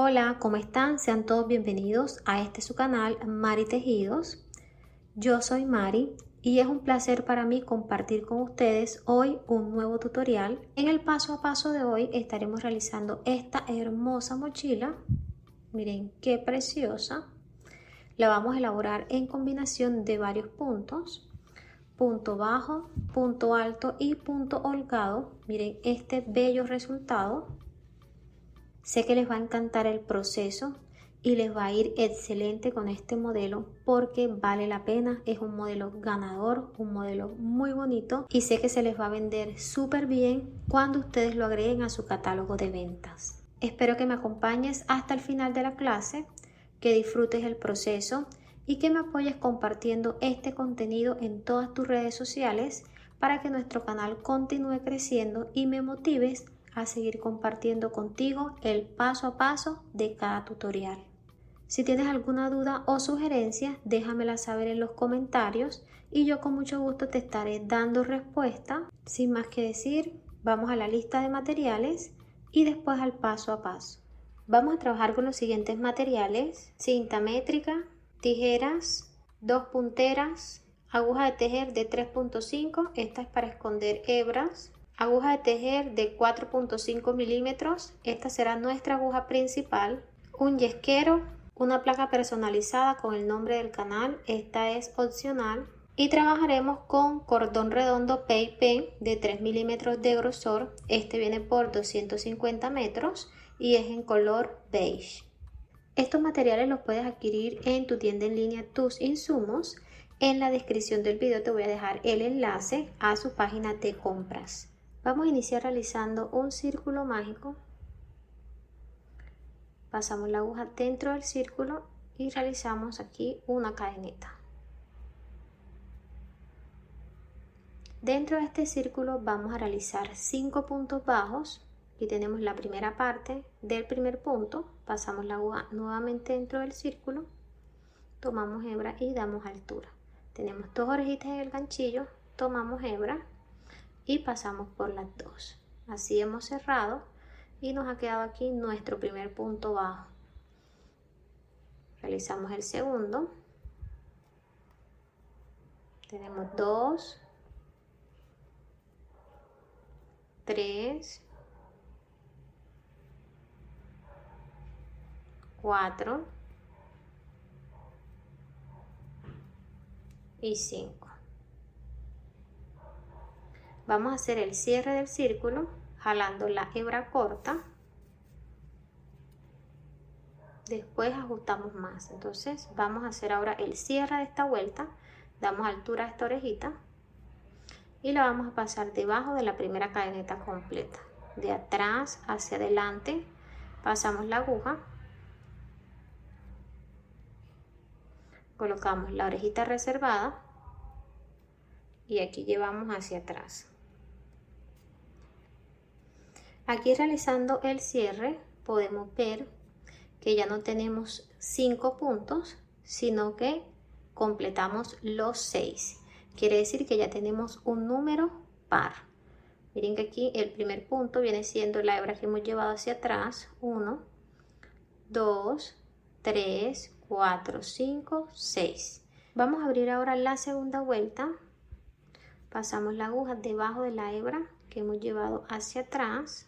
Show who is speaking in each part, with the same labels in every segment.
Speaker 1: Hola, ¿cómo están? Sean todos bienvenidos a su canal Mari Tejidos. Yo soy Mari y es un placer para mí compartir con ustedes hoy un nuevo tutorial. En el paso a paso de hoy estaremos realizando esta hermosa mochila. Miren qué preciosa. La vamos a elaborar en combinación de varios puntos. Punto bajo, punto alto y punto holgado. Miren este bello resultado. Sé que les va a encantar el proceso y les va a ir excelente con este modelo porque vale la pena. Es un modelo ganador, un modelo muy bonito y sé que se les va a vender súper bien cuando ustedes lo agreguen a su catálogo de ventas. Espero que me acompañes hasta el final de la clase, que disfrutes el proceso y que me apoyes compartiendo este contenido en todas tus redes sociales para que nuestro canal continúe creciendo y me motives a seguir compartiendo contigo el paso a paso de cada tutorial. Si tienes alguna duda o sugerencia, déjamela saber en los comentarios y yo con mucho gusto te estaré dando respuesta. Sin más que decir, vamos a la lista de materiales y después al paso a paso. Vamos a trabajar con los siguientes materiales: cinta métrica, tijeras, dos punteras, aguja de tejer de 3.5, esta es para esconder hebras, aguja de tejer de 4.5 milímetros, esta será nuestra aguja principal, un yesquero, una placa personalizada con el nombre del canal, esta es opcional, y trabajaremos con cordón redondo PIP de 3 milímetros de grosor, este viene por 250 metros y es en color beige. Estos materiales los puedes adquirir en tu tienda en línea Tus Insumos. En la descripción del video te voy a dejar el enlace a su página de compras. Vamos a iniciar realizando un círculo mágico. Pasamos la aguja dentro del círculo y realizamos aquí una cadeneta. Dentro de este círculo vamos a realizar 5 puntos bajos. Aquí tenemos la primera parte del primer punto. Pasamos la aguja nuevamente dentro del círculo, tomamos hebra y damos altura. Tenemos dos orejitas en el ganchillo, tomamos hebra y pasamos por las dos. Así hemos cerrado y nos ha quedado aquí nuestro primer punto bajo. Realizamos el segundo. Tenemos 2, 3, 4 y 5. Vamos a hacer el cierre del círculo jalando la hebra corta. Después ajustamos más. Entonces vamos a hacer ahora el cierre de esta vuelta. Damos altura a esta orejita y la vamos a pasar debajo de la primera cadeneta completa. De atrás hacia adelante pasamos la aguja, colocamos la orejita reservada y aquí llevamos hacia atrás. Aquí realizando el cierre podemos ver que ya no tenemos 5 puntos, sino que completamos los 6. Quiere decir que ya tenemos un número par. Miren que aquí el primer punto viene siendo la hebra que hemos llevado hacia atrás. 1, 2, 3, 4, 5, 6. Vamos a abrir ahora la segunda vuelta. Pasamos la aguja debajo de la hebra que hemos llevado hacia atrás.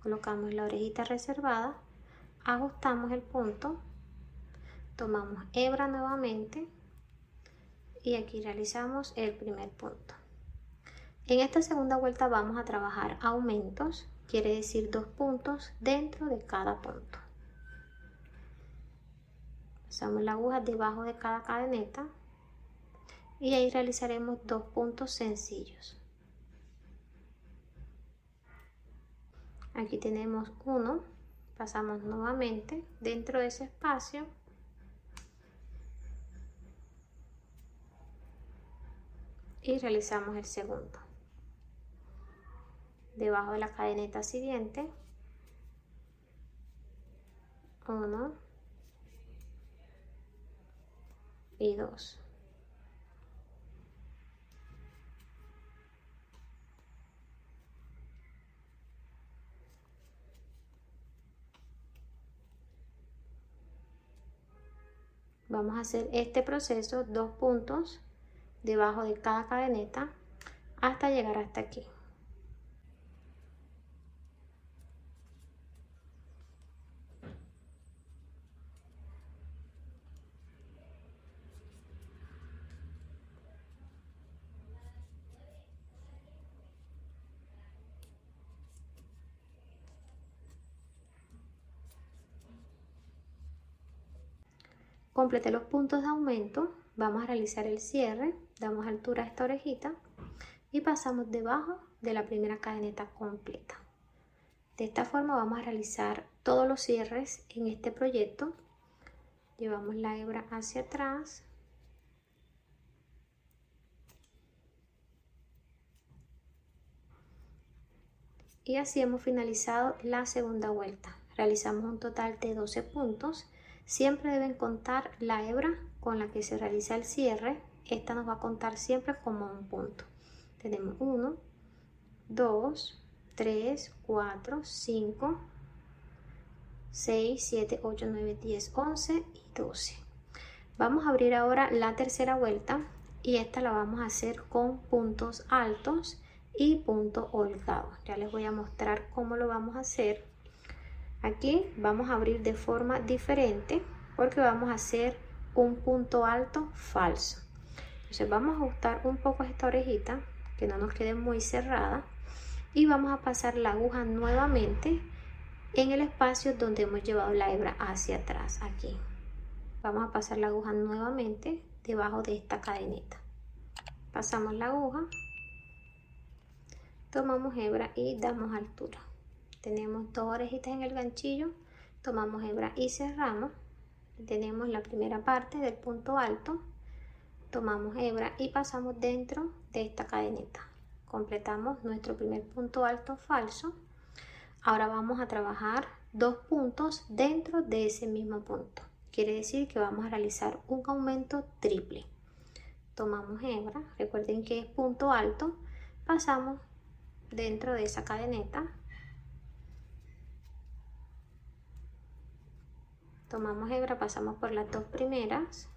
Speaker 1: Colocamos la orejita reservada, ajustamos el punto, tomamos hebra nuevamente y aquí realizamos el primer punto. En esta segunda vuelta vamos a trabajar aumentos, quiere decir 2 puntos dentro de cada punto. Pasamos la aguja debajo de cada cadeneta y ahí realizaremos 2 puntos sencillos. Aquí tenemos uno, pasamos nuevamente dentro de ese espacio y realizamos el segundo. Debajo de la cadeneta siguiente, 1 y 2. Vamos a hacer este proceso, 2 puntos debajo de cada cadeneta hasta llegar hasta aquí. Completé los puntos de aumento, vamos a realizar el cierre, damos altura a esta orejita y pasamos debajo de la primera cadeneta completa. De esta forma vamos a realizar todos los cierres en este proyecto. Llevamos la hebra hacia atrás. Y así hemos finalizado la segunda vuelta. Realizamos un total de 12 puntos. Siempre deben contar la hebra con la que se realiza el cierre. Esta nos va a contar siempre como un punto. Tenemos 1, 2, 3, 4, 5, 6, 7, 8, 9, 10, 11 y 12. Vamos a abrir ahora la tercera vuelta y esta la vamos a hacer con puntos altos y punto holgado. Ya les voy a mostrar cómo lo vamos a hacer. Aquí vamos a abrir de forma diferente porque vamos a hacer un punto alto falso. Entonces vamos a ajustar un poco esta orejita que no nos quede muy cerrada y vamos a pasar la aguja nuevamente en el espacio donde hemos llevado la hebra hacia atrás. Aquí vamos a pasar la aguja nuevamente debajo de esta cadeneta. Pasamos la aguja, tomamos hebra y damos altura. Tenemos 2 orejitas en el ganchillo, tomamos hebra y cerramos. Tenemos la primera parte del punto alto, tomamos hebra y pasamos dentro de esta cadeneta. Completamos nuestro primer punto alto falso. Ahora vamos a trabajar 2 puntos dentro de ese mismo punto. Quiere decir que vamos a realizar un aumento triple. Tomamos hebra, recuerden que es punto alto, pasamos dentro de esa cadeneta. Tomamos hebra, pasamos por las 2 primeras,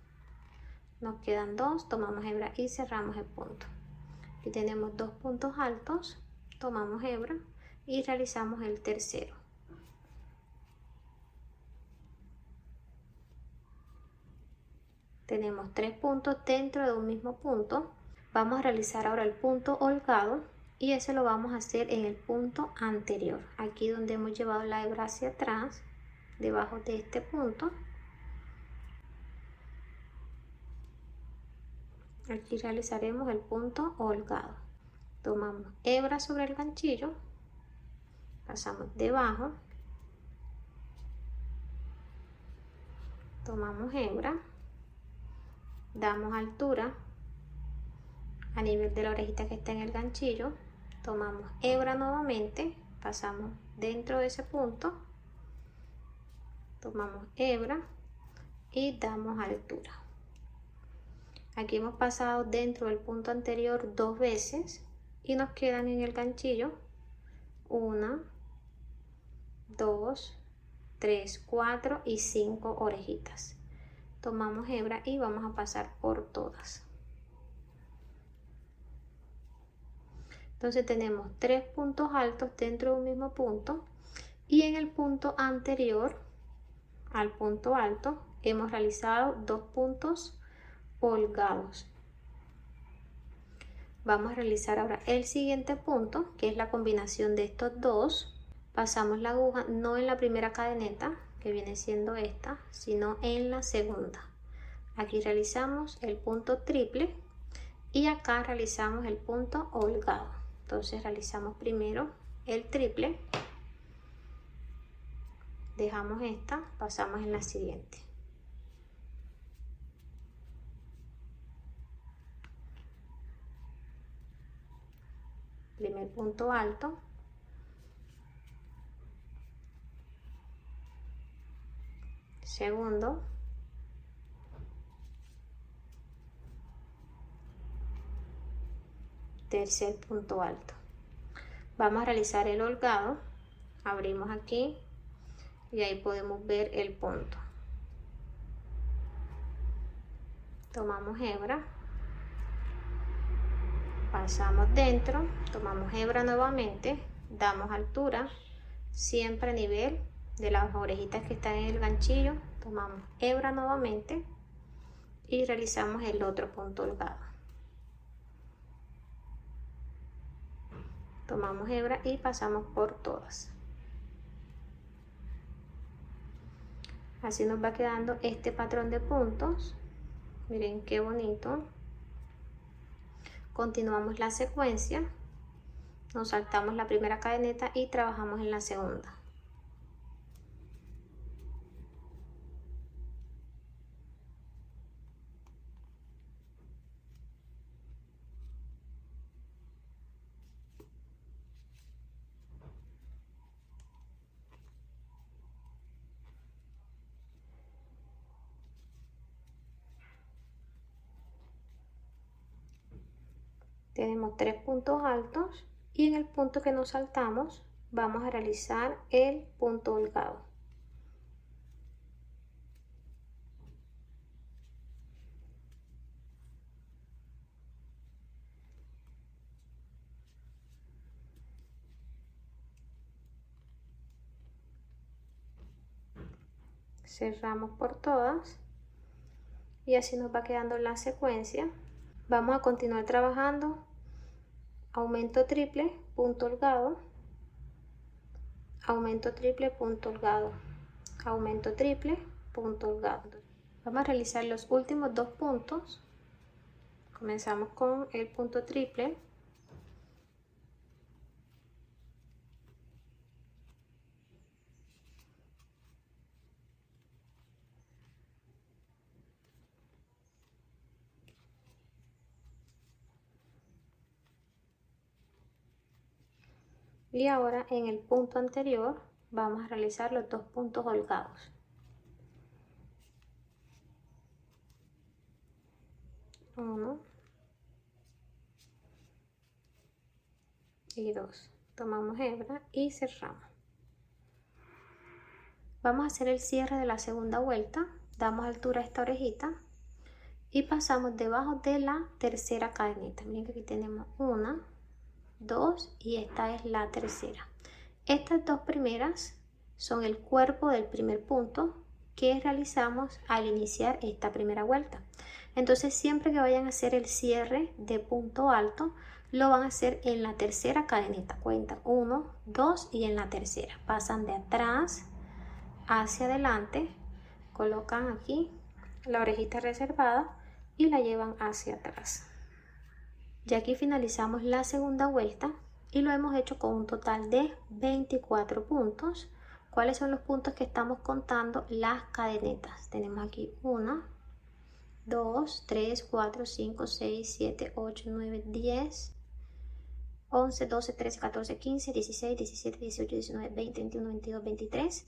Speaker 1: nos quedan 2, tomamos hebra y cerramos el punto. Aquí tenemos 2 puntos altos, tomamos hebra y realizamos el tercero. Tenemos 3 puntos dentro de un mismo punto. Vamos a realizar ahora el punto holgado y ese lo vamos a hacer en el punto anterior, aquí donde hemos llevado la hebra hacia atrás, debajo de este punto. Aquí realizaremos el punto holgado. Tomamos hebra sobre el ganchillo, pasamos debajo, tomamos hebra, damos altura a nivel de la orejita que está en el ganchillo, tomamos hebra nuevamente, pasamos dentro de ese punto, tomamos hebra y damos altura. Aquí hemos pasado dentro del punto anterior 2 veces y nos quedan en el ganchillo 1, 2, 3, 4 y 5 orejitas. Tomamos hebra y vamos a pasar por todas. Entonces tenemos 3 puntos altos dentro de un mismo punto y en el punto anterior al punto alto hemos realizado 2 puntos holgados. Vamos a realizar ahora el siguiente punto, que es la combinación de estos dos. Pasamos la aguja no en la primera cadeneta, que viene siendo esta, sino en la segunda. Aquí realizamos el punto triple y acá realizamos el punto holgado. Entonces realizamos primero el triple, dejamos esta, pasamos en la siguiente. Primer punto alto, segundo, tercer punto alto. Vamos a realizar el holgado, abrimos aquí y ahí podemos ver el punto. tomamos hebra, pasamos dentro, tomamos hebra nuevamente, damos altura, siempre a nivel de las orejitas que están en el ganchillo, tomamos hebra nuevamente y realizamos el otro punto holgado. Tomamos hebra y pasamos por todas. Así nos va quedando este patrón de puntos. Miren qué bonito. Continuamos la secuencia. Nos saltamos la primera cadeneta y trabajamos en la segunda. Tenemos 3 puntos altos y en el punto que nos saltamos vamos a realizar el punto holgado. Cerramos por todas y así nos va quedando la secuencia. Vamos a continuar trabajando aumento triple, punto holgado, aumento triple, punto holgado, aumento triple, punto holgado. Vamos a realizar los últimos 2 puntos. Comenzamos con el punto triple. Y ahora en el punto anterior vamos a realizar los 2 puntos holgados. 1 y 2. Tomamos hebra y cerramos. Vamos a hacer el cierre de la segunda vuelta. Damos altura a esta orejita y pasamos debajo de la tercera cadeneta. Miren que aquí tenemos 1, 2 y esta es la tercera. Estas 2 primeras son el cuerpo del primer punto que realizamos al iniciar esta primera vuelta. Entonces siempre que vayan a hacer el cierre de punto alto lo van a hacer en la tercera cadeneta. Cuentan 1, 2 y en la tercera. Pasan de atrás hacia adelante, colocan aquí la orejita reservada y la llevan hacia atrás. Ya aquí finalizamos la segunda vuelta y lo hemos hecho con un total de 24 puntos. ¿Cuáles son los puntos que estamos contando? Las cadenetas. Tenemos aquí 1, 2, 3, 4, 5, 6, 7, 8, 9, 10, 11, 12, 13, 14, 15, 16, 17, 18, 19, 20, 21, 22, 23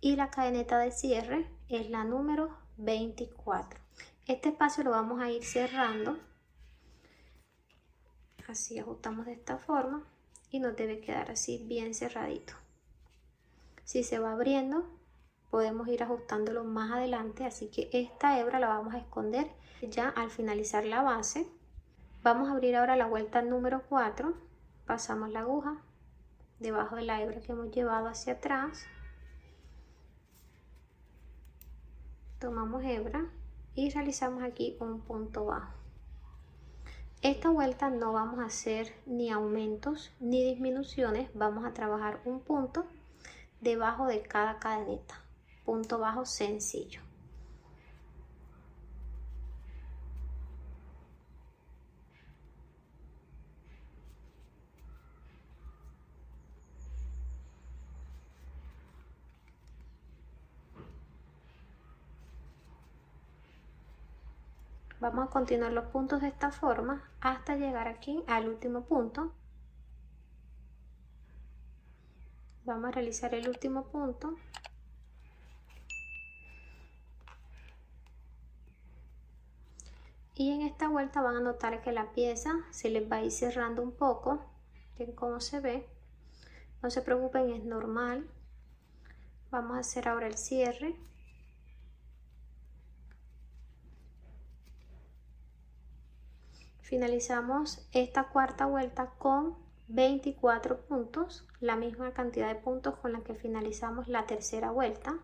Speaker 1: y la cadeneta de cierre es la número 24. Este espacio lo vamos a ir cerrando. Así ajustamos de esta forma y nos debe quedar así bien cerradito. Si se va abriendo podemos ir ajustándolo más adelante, así que esta hebra la vamos a esconder ya al finalizar la base. Vamos a abrir ahora la vuelta número 4, pasamos la aguja debajo de la hebra que hemos llevado hacia atrás, tomamos hebra y realizamos aquí un punto bajo. Esta vuelta no vamos a hacer ni aumentos ni disminuciones, vamos a trabajar un punto debajo de cada cadeneta, punto bajo sencillo. Vamos a continuar los puntos de esta forma hasta llegar aquí al último punto. Vamos a realizar el último punto. Y en esta vuelta van a notar que la pieza se les va a ir cerrando un poco. Miren cómo se ve. No se preocupen, es normal. Vamos a hacer ahora el cierre. Finalizamos esta cuarta vuelta con 24 puntos, la misma cantidad de puntos con la que finalizamos la tercera vuelta.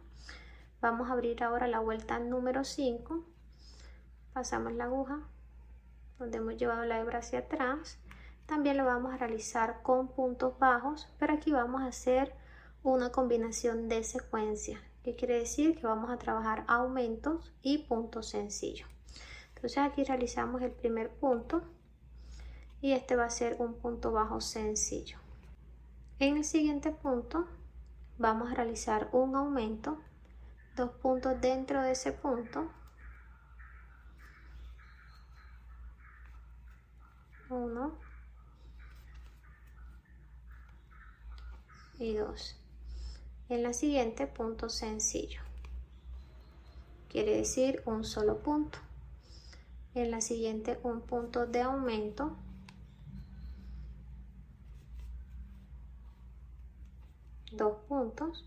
Speaker 1: Vamos a abrir ahora la vuelta número 5, pasamos la aguja donde hemos llevado la hebra hacia atrás. También lo vamos a realizar con puntos bajos, pero aquí vamos a hacer una combinación de secuencia, que quiere decir que vamos a trabajar aumentos y puntos sencillos. Entonces aquí realizamos el primer punto y este va a ser un punto bajo sencillo. En el siguiente punto vamos a realizar un aumento, 2 puntos dentro de ese punto, 1 y 2. En la siguiente, punto sencillo, quiere decir un solo punto. En la siguiente, un punto de aumento, 2 puntos,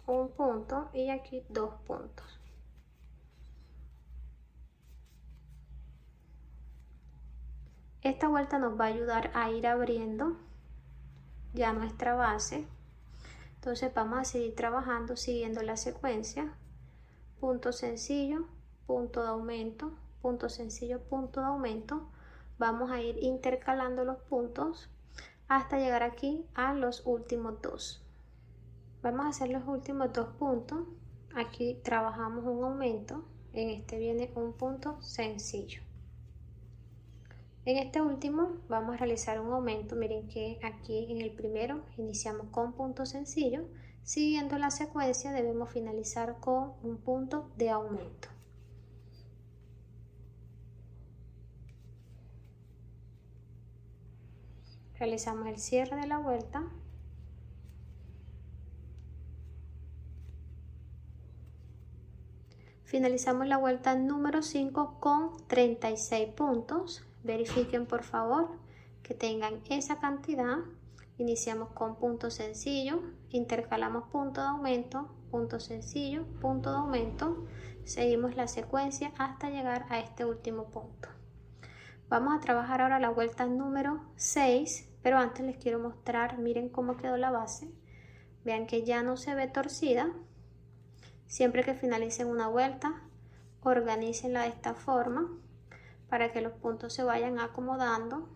Speaker 1: un punto y aquí 2 puntos. Esta vuelta nos va a ayudar a ir abriendo ya nuestra base. Entonces vamos a seguir trabajando siguiendo la secuencia: punto sencillo, punto de aumento, punto sencillo, punto de aumento. Vamos a ir intercalando los puntos hasta llegar aquí a los últimos dos. Vamos a hacer los últimos 2 puntos. Aquí trabajamos un aumento, en este viene un punto sencillo. En este último vamos a realizar un aumento. Miren que aquí en el primero iniciamos con punto sencillo, siguiendo la secuencia debemos finalizar con un punto de aumento. Realizamos el cierre de la vuelta. Finalizamos la vuelta número 5 con 36 puntos. Verifiquen por favor que tengan esa cantidad. Iniciamos con punto sencillo, intercalamos punto de aumento, punto sencillo, punto de aumento. Seguimos la secuencia hasta llegar a este último punto. Vamos a trabajar ahora la vuelta número 6, pero antes les quiero mostrar, miren cómo quedó la base. Vean que ya no se ve torcida. Siempre que finalicen una vuelta, organícenla de esta forma para que los puntos se vayan acomodando.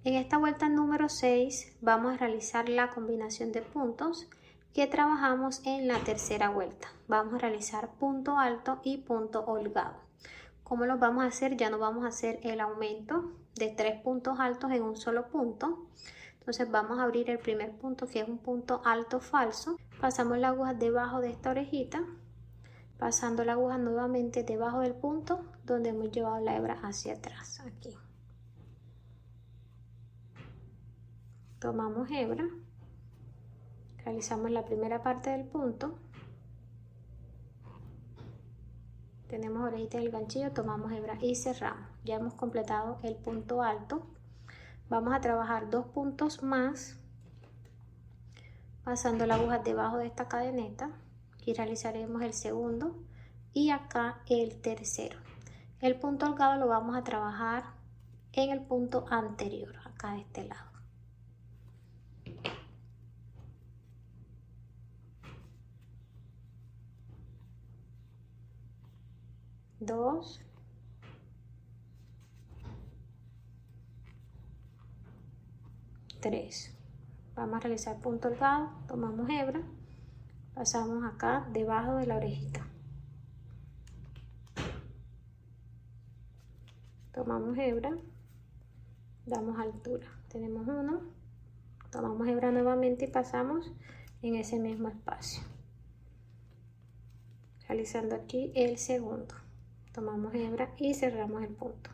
Speaker 1: En esta vuelta número 6 vamos a realizar la combinación de puntos que trabajamos en la tercera vuelta. Vamos a realizar punto alto y punto holgado. ¿Cómo los vamos a hacer? Ya no vamos a hacer el aumento de 3 puntos altos en un solo punto. Entonces vamos a abrir el primer punto, que es un punto alto falso. Pasamos la aguja debajo de esta orejita, pasando la aguja nuevamente debajo del punto donde hemos llevado la hebra hacia atrás. Aquí tomamos hebra, realizamos la primera parte del punto, tenemos orejita en el ganchillo, tomamos hebra y cerramos. Ya hemos completado el punto alto. Vamos a trabajar 2 puntos más, pasando la aguja debajo de esta cadeneta. Aquí realizaremos el segundo y acá el tercero. El punto holgado lo vamos a trabajar en el punto anterior, acá de este lado. Dos, tres. Vamos a realizar punto holgado, tomamos hebra, pasamos acá debajo de la orejita, tomamos hebra, damos altura, tenemos uno, tomamos hebra nuevamente y pasamos en ese mismo espacio, realizando aquí el segundo, tomamos hebra y cerramos el punto.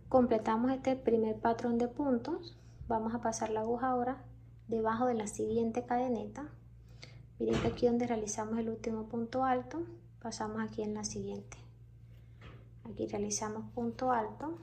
Speaker 1: Completamos este primer patrón de puntos. Vamos a pasar la aguja ahora debajo de la siguiente cadeneta. Miren que aquí donde realizamos el último punto alto, pasamos aquí en la siguiente. Aquí realizamos punto alto,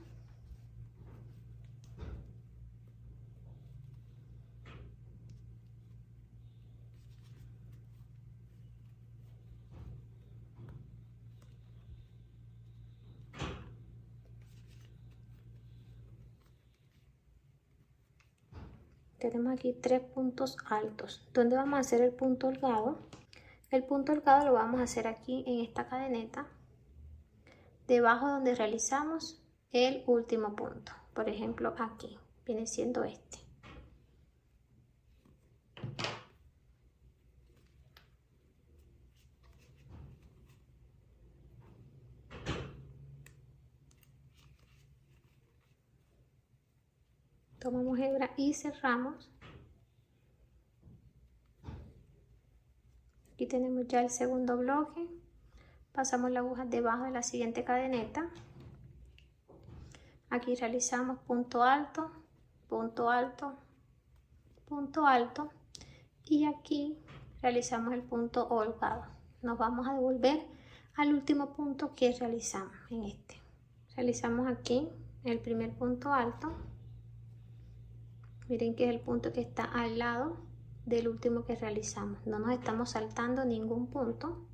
Speaker 1: tenemos aquí 3 puntos altos. ¿Dónde vamos a hacer el punto holgado? El punto holgado lo vamos a hacer aquí en esta cadeneta, debajo donde realizamos el último punto. Por ejemplo, aquí viene siendo este. Tomamos hebra y cerramos. Aquí tenemos ya el segundo bloque. Pasamos la aguja debajo de la siguiente cadeneta. Aquí realizamos punto alto, punto alto, punto alto, y aquí realizamos el punto holgado. Nos vamos a devolver al último punto que realizamos en este. Realizamos aquí el primer punto alto. Miren que es el punto que está al lado del último que realizamos. No nos estamos saltando ningún punto.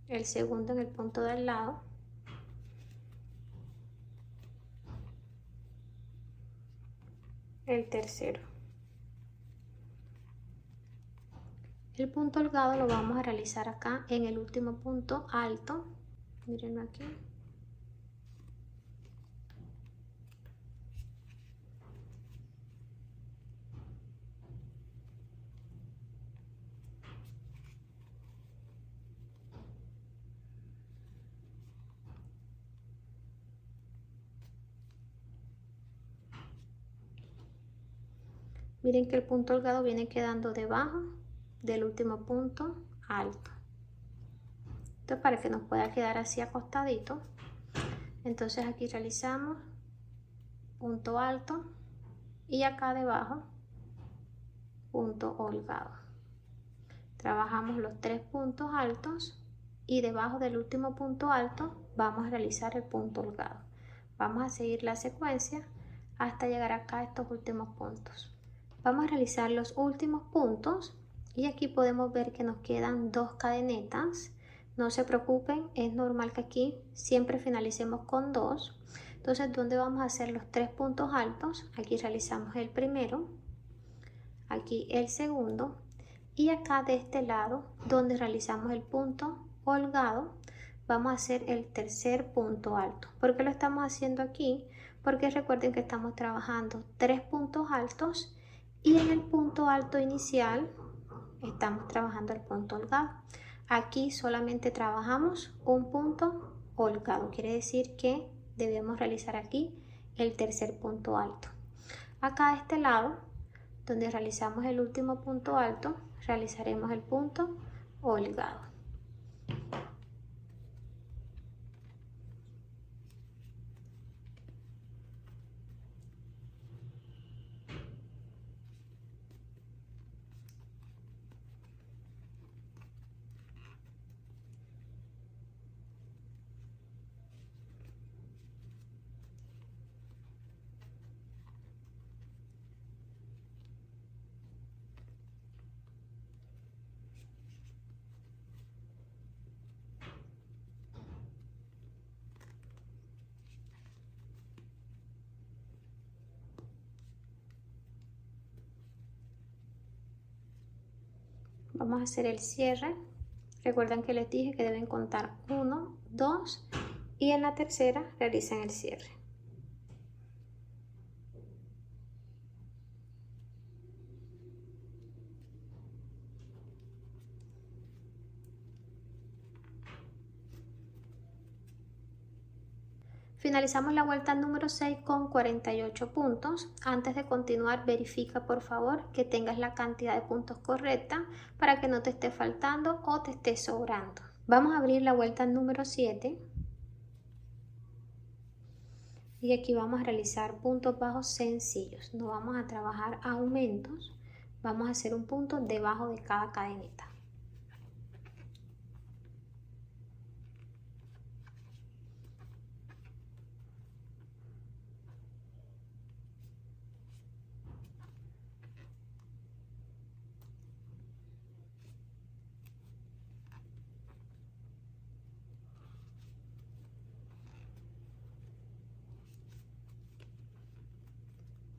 Speaker 1: El segundo en el punto de al lado. El tercero. El punto holgado lo vamos a realizar acá en el último punto alto. Mírenlo aquí. Miren que el punto holgado viene quedando debajo del último punto alto. Entonces, para que nos pueda quedar así acostadito, entonces aquí realizamos punto alto y acá debajo punto holgado. Trabajamos los 3 puntos altos y debajo del último punto alto vamos a realizar el punto holgado. Vamos a seguir la secuencia hasta llegar acá a estos últimos puntos. Vamos a realizar los últimos puntos y aquí podemos ver que nos quedan 2 cadenetas. No se preocupen, es normal que aquí siempre finalicemos con 2. Entonces, ¿dónde vamos a hacer los 3 puntos altos? Aquí realizamos el primero, aquí el segundo, y acá de este lado donde realizamos el punto holgado vamos a hacer el tercer punto alto. ¿Por qué lo estamos haciendo aquí? Porque recuerden que estamos trabajando 3 puntos altos y en el punto alto inicial estamos trabajando el punto holgado. Aquí solamente trabajamos un punto holgado, quiere decir que debemos realizar aquí el tercer punto alto. Acá de este lado donde realizamos el último punto alto, realizaremos el punto holgado. Vamos a hacer el cierre. Recuerden que les dije que deben contar 1, 2 y en la tercera realizan el cierre. Finalizamos la vuelta número 6 con 48 puntos. Antes de continuar, verifica por favor que tengas la cantidad de puntos correcta para que no te esté faltando o te esté sobrando. Vamos a abrir la vuelta número 7 y aquí vamos a realizar puntos bajos sencillos. No vamos a trabajar aumentos, vamos a hacer un punto debajo de cada cadeneta.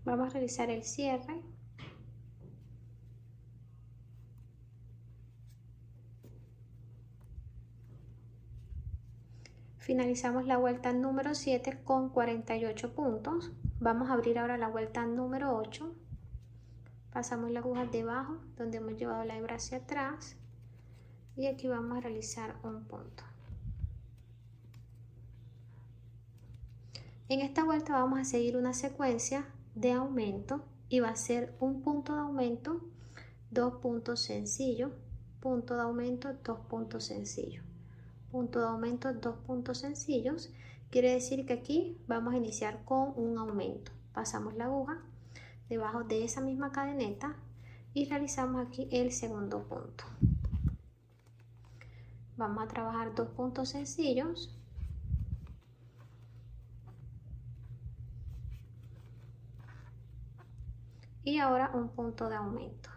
Speaker 1: Vamos a realizar el cierre. Finalizamos la vuelta número 7 con 48 puntos. Vamos a abrir ahora la vuelta número 8. Pasamos la aguja debajo donde hemos llevado la hebra hacia atrás y aquí vamos a realizar un punto. En esta vuelta vamos a seguir una secuencia de aumento y va a ser un punto de aumento, 2 puntos sencillos, punto de aumento, 2 puntos sencillos, punto de aumento, 2 puntos sencillos. Quiere decir que aquí vamos a iniciar con un aumento. Pasamos la aguja debajo de esa misma cadeneta y realizamos aquí el segundo punto. Vamos a trabajar 2 puntos sencillos y ahora un punto de aumento.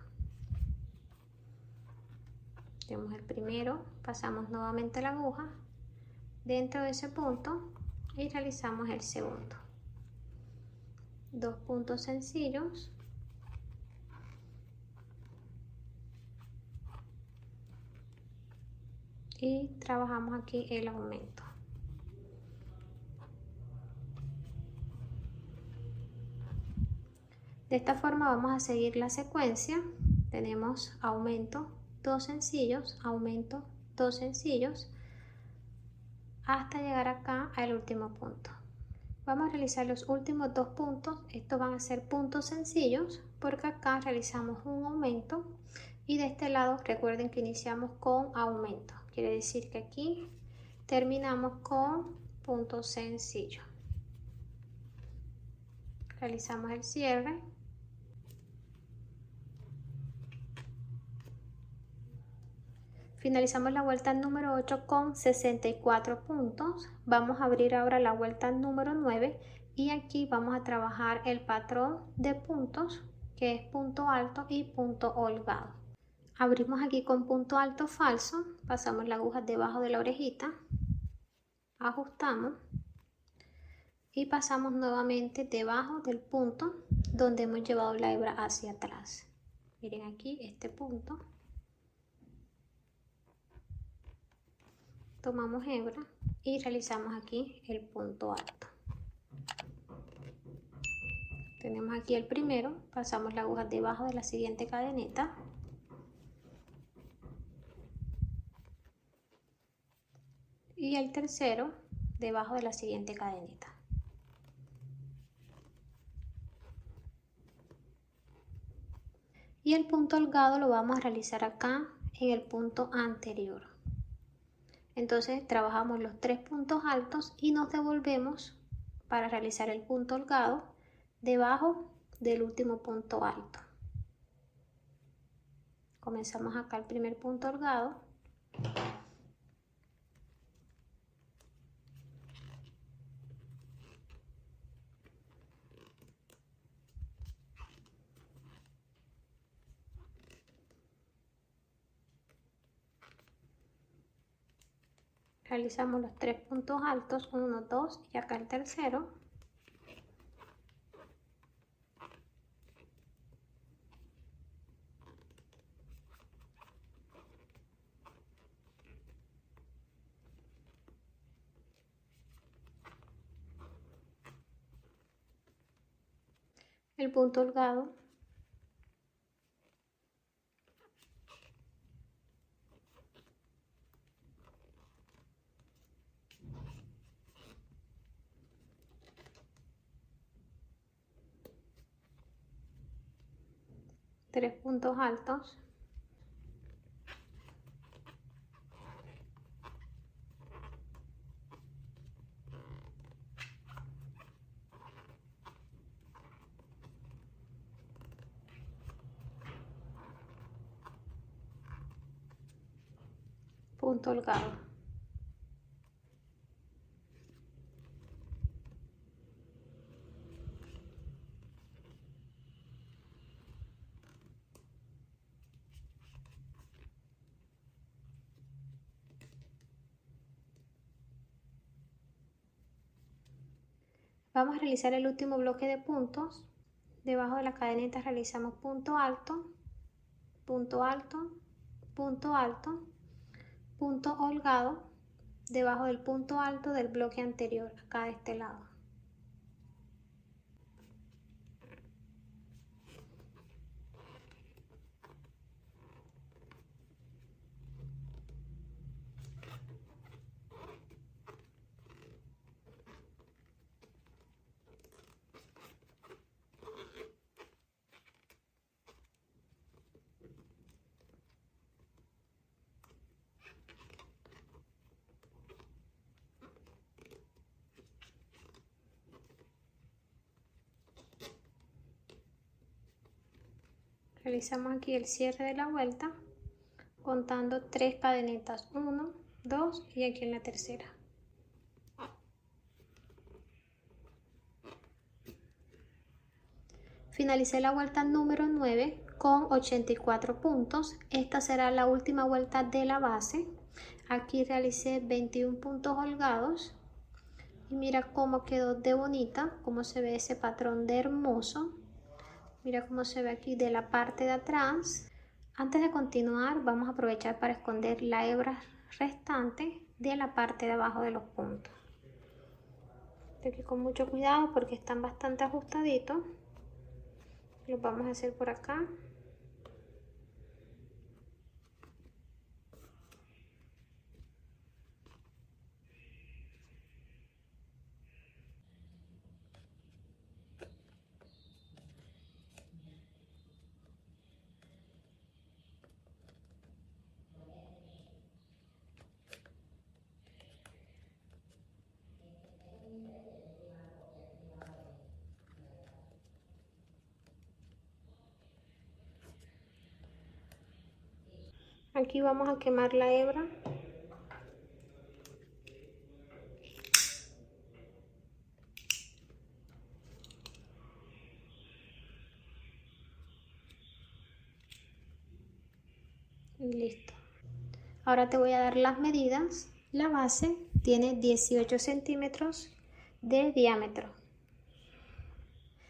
Speaker 1: Tenemos el primero, pasamos nuevamente la aguja dentro de ese punto y realizamos el segundo. 2 puntos sencillos y trabajamos aquí el aumento. De esta forma vamos a seguir la secuencia. Tenemos aumento, 2 sencillos, aumento, 2 sencillos, hasta llegar acá al último punto. Vamos a realizar los últimos 2 puntos. Estos van a ser puntos sencillos porque acá realizamos un aumento y de este lado recuerden que iniciamos con aumento. Quiere decir que aquí terminamos con punto sencillo. Realizamos el cierre. Finalizamos la vuelta número 8 con 64 puntos. Vamos a abrir ahora la vuelta número 9 y aquí vamos a trabajar el patrón de puntos que es punto alto y punto holgado. Abrimos aquí con punto alto falso, pasamos la aguja debajo de la orejita, ajustamos y pasamos nuevamente debajo del punto donde hemos llevado la hebra hacia atrás. Miren aquí este punto. Tomamos hebra y realizamos aquí el punto alto. Tenemos aquí el primero, pasamos la aguja debajo de la siguiente cadeneta y el tercero debajo de la siguiente cadeneta. Y el punto holgado lo vamos a realizar acá en el punto anterior. Entonces trabajamos los 3 puntos altos y nos devolvemos para realizar el punto holgado debajo del último punto alto. Comenzamos acá el primer punto holgado. Realizamos los 3 puntos altos, 1, 2 y acá el tercero. El punto holgado. Tres puntos altos. Punto holgado. Vamos a realizar el último bloque de puntos Debajo de la cadeneta realizamos punto alto, punto alto, punto alto, punto holgado debajo del punto alto del bloque anterior, acá de este lado. Realizamos aquí el cierre de la vuelta contando 3 cadenetas, 1, 2 y aquí en la tercera. Finalicé la vuelta número 9 con 84 puntos. Esta será la última vuelta de la base. Aquí realicé 21 puntos holgados y mira cómo quedó de bonita, cómo se ve ese patrón de hermoso. Mira cómo se ve aquí de la parte de atrás. Antes de continuar, vamos a aprovechar para esconder la hebra restante de la parte de abajo de los puntos. Aquí con mucho cuidado porque están bastante ajustaditos. Los vamos a hacer por acá. Aquí vamos a quemar la hebra. Y listo. Ahora te voy a dar las medidas. La base tiene 18 centímetros de diámetro.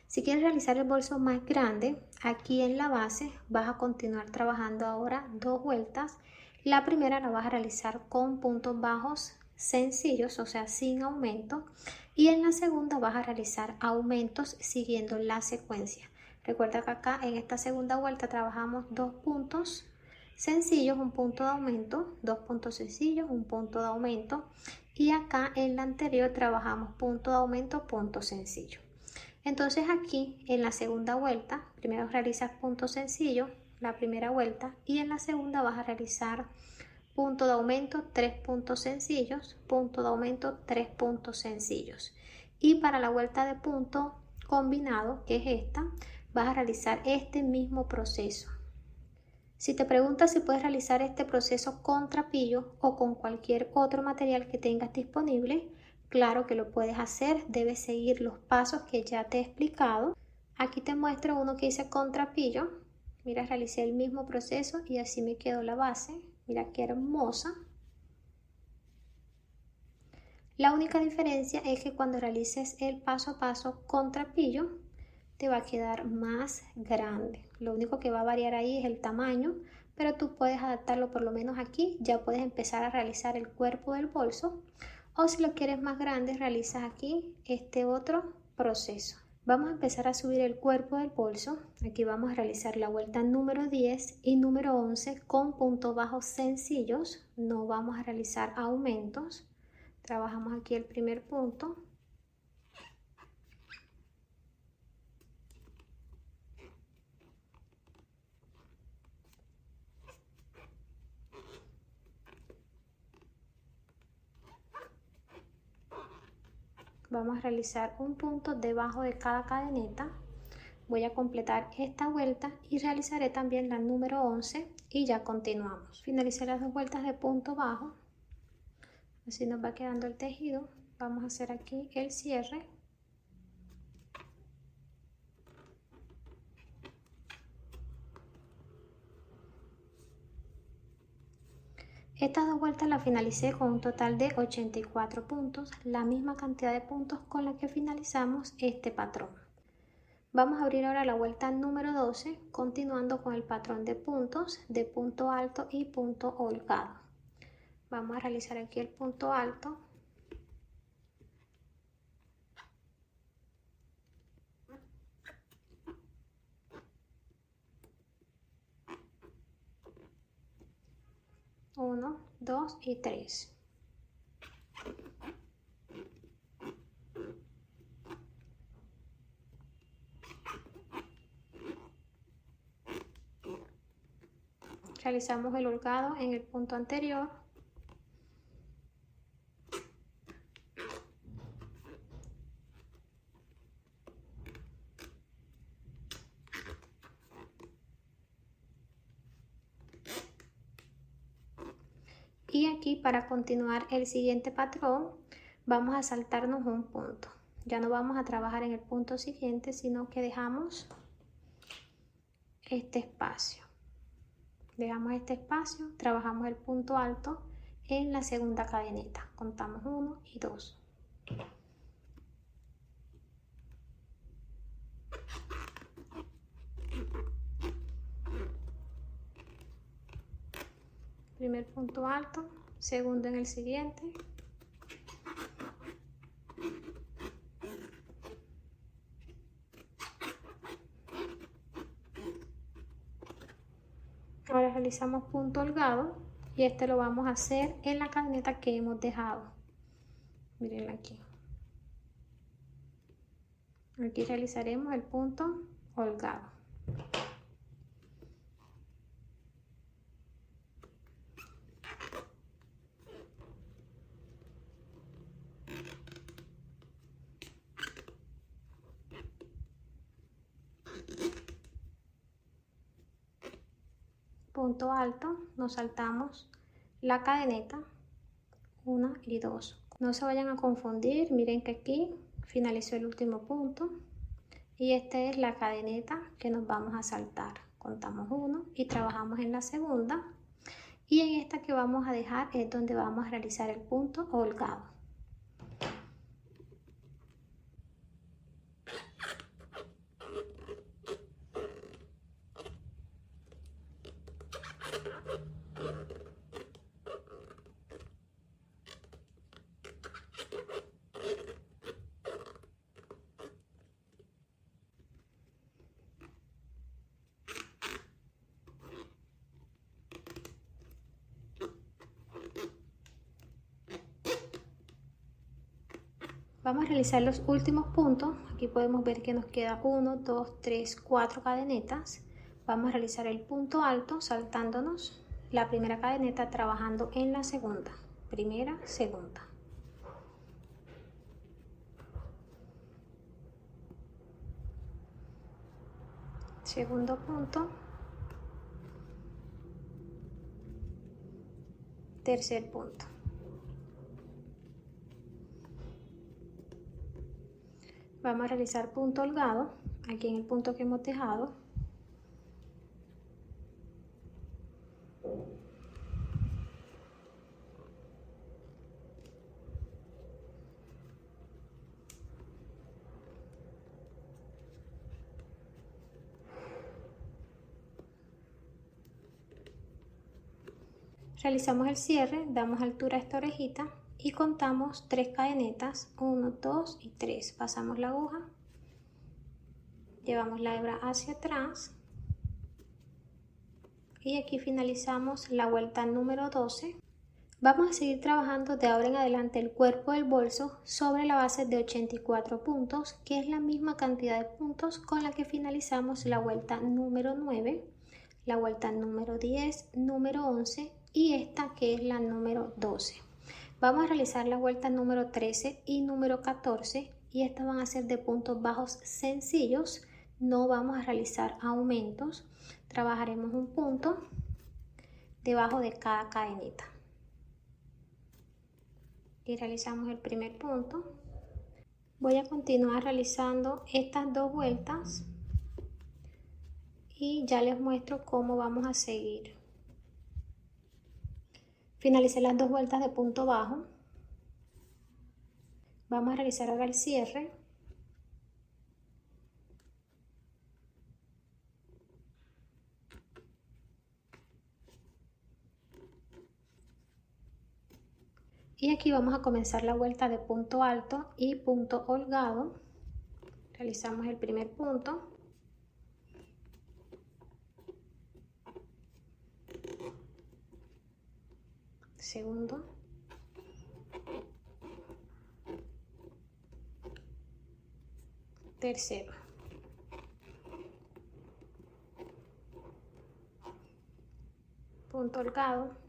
Speaker 1: Si quieres realizar el bolso más grande, aquí en la base vas a continuar trabajando ahora 2 vueltas. La primera la vas a realizar con puntos bajos sencillos, o sea, sin aumento. Y en la segunda vas a realizar aumentos siguiendo la secuencia. Recuerda que acá en esta segunda vuelta trabajamos 2 puntos sencillos, un punto de aumento, 2 puntos sencillos, un punto de aumento. Y acá en la anterior trabajamos punto de aumento, punto sencillo. Entonces aquí en la segunda vuelta, primero realizas punto sencillo, la primera vuelta, y en la segunda vas a realizar punto de aumento, 3 puntos sencillos, punto de aumento, 3 puntos sencillos. Y para la vuelta de punto combinado, que es esta, vas a realizar este mismo proceso. Si te preguntas si puedes realizar este proceso con trapillo o con cualquier otro material que tengas disponible, claro que lo puedes hacer, debes seguir los pasos que ya te he explicado. Aquí te muestro uno que hice con trapillo. Mira, realicé el mismo proceso y así me quedó la base. Mira qué hermosa. La única diferencia es que cuando realices el paso a paso con trapillo, te va a quedar más grande. Lo único que va a variar ahí es el tamaño, pero tú puedes adaptarlo por lo menos aquí. Ya puedes empezar a realizar el cuerpo del bolso. O si lo quieres más grande, realizas aquí este otro proceso. Vamos a empezar a subir el cuerpo del bolso. Aquí vamos a realizar la vuelta número 10 y número 11 con puntos bajos sencillos. No vamos a realizar aumentos. Trabajamos aquí el primer punto. Vamos a realizar un punto debajo de cada cadeneta. Voy a completar esta vuelta y realizaré también la número 11 y ya continuamos. Finalicé las 2 vueltas de punto bajo. Así nos va quedando el tejido. Vamos a hacer aquí el cierre. Estas 2 vueltas las finalicé con un total de 84 puntos, la misma cantidad de puntos con la que finalizamos este patrón. Vamos a abrir ahora la vuelta número 12, continuando con el patrón de puntos de punto alto y punto holgado. Vamos a realizar aquí el punto alto. Uno, dos y tres. Realizamos el holgado en el punto anterior. Y aquí, para continuar el siguiente patrón, vamos a saltarnos un punto. Ya no vamos a trabajar en el punto siguiente, sino que dejamos este espacio. Dejamos este espacio, trabajamos el punto alto en la segunda cadeneta. Contamos 1 y 2. Primer punto alto, segundo en el siguiente. Ahora realizamos punto holgado y este lo vamos a hacer en la cadeneta que hemos dejado. Miren aquí. Aquí realizaremos el punto holgado. Punto alto, nos saltamos la cadeneta 1 y 2. No se vayan a confundir, miren que aquí finalizó el último punto y esta es la cadeneta que nos vamos a saltar. Contamos 1 y trabajamos en la segunda, y en esta que vamos a dejar es donde vamos a realizar el punto holgado. Vamos a realizar los últimos puntos. Aquí podemos ver que nos queda 1, 2, 3, 4 cadenetas. Vamos a realizar el punto alto saltándonos la primera cadeneta, trabajando en la segunda. Primera, segunda. Segundo punto. Tercer punto. Vamos a realizar punto holgado aquí en el punto que hemos dejado. Realizamos el cierre, damos altura a esta orejita y contamos 3 cadenetas, 1, 2 y 3. Pasamos la aguja, llevamos la hebra hacia atrás y aquí finalizamos la vuelta número 12. Vamos a seguir trabajando de ahora en adelante el cuerpo del bolso sobre la base de 84 puntos, que es la misma cantidad de puntos con la que finalizamos la vuelta número 9, la vuelta número 10, número 11 y esta que es la número 12. Vamos a realizar la vuelta número 13 y número 14 y estas van a ser de puntos bajos sencillos, no vamos a realizar aumentos. Trabajaremos un punto debajo de cada cadeneta. Y realizamos el primer punto. Voy a continuar realizando estas 2 vueltas y ya les muestro cómo vamos a seguir. Finalicé las 2 vueltas de punto bajo. Vamos a realizar ahora el cierre. Y aquí vamos a comenzar la vuelta de punto alto y punto holgado. Realizamos el primer punto. Segundo. Tercero. Punto holgado.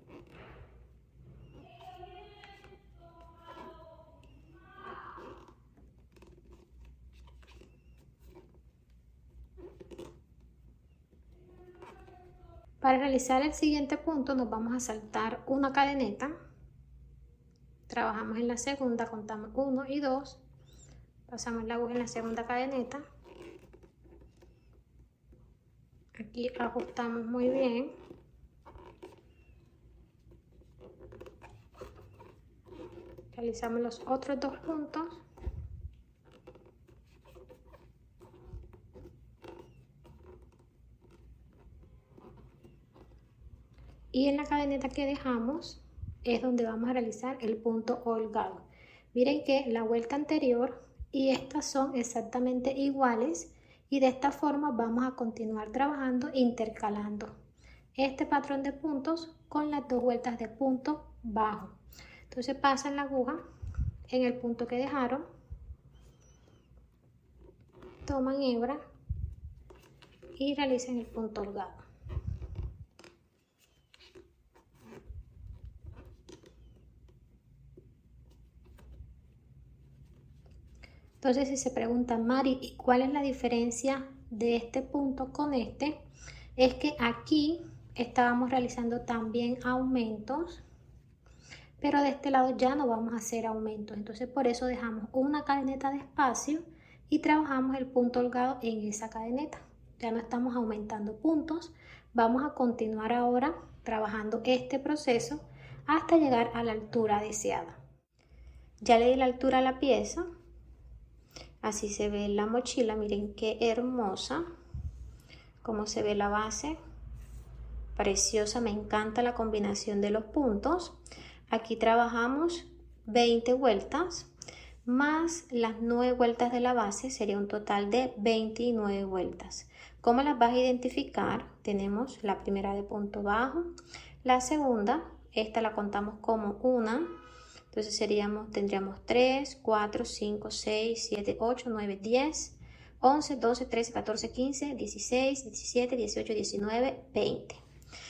Speaker 1: Para realizar el siguiente punto nos vamos a saltar una cadeneta. Trabajamos en la segunda, contamos 1 y 2. Pasamos la aguja en la segunda cadeneta. Aquí ajustamos muy bien. Realizamos los otros 2 puntos. Y en la cadeneta que dejamos es donde vamos a realizar el punto holgado. Miren que la vuelta anterior y estas son exactamente iguales y de esta forma vamos a continuar trabajando intercalando este patrón de puntos con las 2 vueltas de punto bajo. Entonces pasan la aguja en el punto que dejaron, toman hebra y realicen el punto holgado. Entonces, si se preguntan, Mari, ¿y cuál es la diferencia de este punto con este? Es que aquí estábamos realizando también aumentos, pero de este lado ya no vamos a hacer aumentos. Entonces, por eso dejamos una cadeneta de espacio y trabajamos el punto holgado en esa cadeneta. Ya no estamos aumentando puntos. Vamos a continuar ahora trabajando este proceso hasta llegar a la altura deseada. Ya le di la altura a la pieza. Así se ve la mochila, miren qué hermosa, cómo se ve la base, preciosa, me encanta la combinación de los puntos. Aquí trabajamos 20 vueltas, más las 9 vueltas de la base, sería un total de 29 vueltas. ¿Cómo las vas a identificar? Tenemos la primera de punto bajo, la segunda, esta la contamos como una. Entonces tendríamos 3, 4, 5, 6, 7, 8, 9, 10, 11, 12, 13, 14, 15, 16, 17, 18, 19, 20.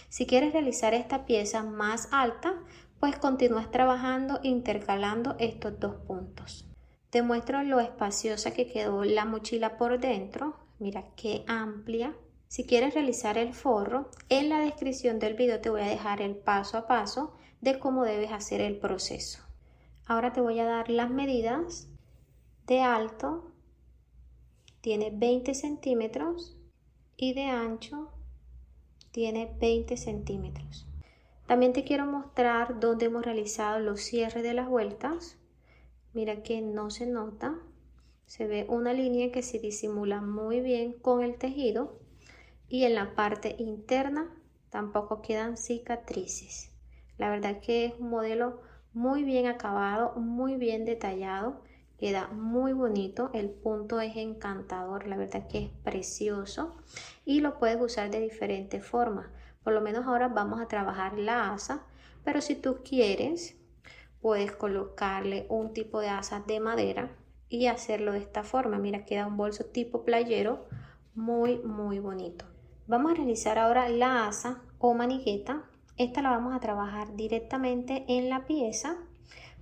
Speaker 1: Si quieres realizar esta pieza más alta, pues continúas trabajando intercalando estos 2 puntos. Te muestro lo espaciosa que quedó la mochila por dentro. Mira qué amplia. Si quieres realizar el forro, en la descripción del video te voy a dejar el paso a paso de cómo debes hacer el proceso. Ahora te voy a dar las medidas. De alto tiene 20 centímetros y de ancho tiene 20 centímetros. También te quiero mostrar dónde hemos realizado los cierres de las vueltas. Mira que no se nota. Se ve una línea que se disimula muy bien con el tejido y en la parte interna tampoco quedan cicatrices. La verdad que es un modelo muy bien acabado, muy bien detallado, queda muy bonito, el punto es encantador, la verdad que es precioso y lo puedes usar de diferentes formas. Por lo menos ahora vamos a trabajar la asa, pero si tú quieres puedes colocarle un tipo de asa de madera y hacerlo de esta forma. Mira, queda un bolso tipo playero muy bonito. Vamos a realizar ahora la asa o manigueta. Esta la vamos a trabajar directamente en la pieza.